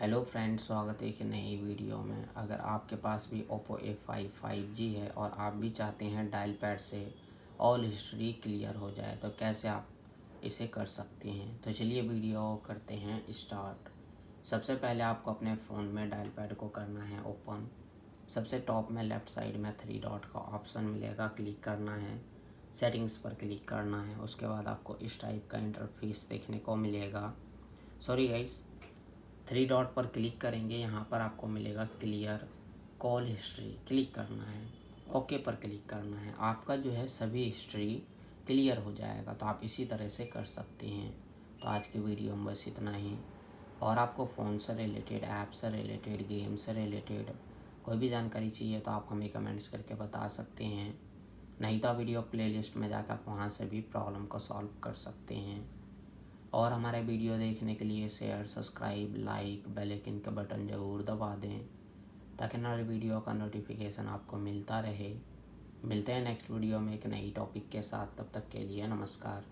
Hello friends, स्वागत है एक नई वीडियो में। अगर आपके पास भी Oppo A5 5G है और आप भी चाहते हैं डायल पैड से ऑल हिस्ट्री क्लियर हो जाए तो कैसे आप इसे कर सकते हैं, तो चलिए वीडियो करते हैं स्टार्ट। सबसे पहले आपको अपने फ़ोन में डायल पैड को करना है ओपन। सबसे टॉप में लेफ़्ट साइड में 3 डॉट का ऑप्शन मिलेगा, क्लिक करना है। सेटिंग्स पर क्लिक करना है। उसके बाद आपको इस टाइप का इंटरफेस देखने को मिलेगा। सॉरी गाइस, 3 डॉट पर क्लिक करेंगे, यहाँ पर आपको मिलेगा क्लियर कॉल हिस्ट्री, क्लिक करना है। ओके पर क्लिक करना है। आपका जो है सभी हिस्ट्री क्लियर हो जाएगा। तो आप इसी तरह से कर सकते हैं। तो आज की वीडियो में बस इतना ही। और आपको फ़ोन से रिलेटेड, ऐप से रिलेटेड, गेम से रिलेटेड कोई भी जानकारी चाहिए तो आप हमें कमेंट्स करके बता सकते हैं। नहीं तो वीडियो प्लेलिस्ट में जाकर आप वहाँ से भी प्रॉब्लम को सॉल्व कर सकते हैं। और हमारे वीडियो देखने के लिए share, subscribe, like, bell icon का बटन ज़रूर दबा दें ताकि हमारे वीडियो का नोटिफिकेशन आपको मिलता रहे। मिलते हैं नेक्स्ट वीडियो में एक नई टॉपिक के साथ। तब तक के लिए नमस्कार।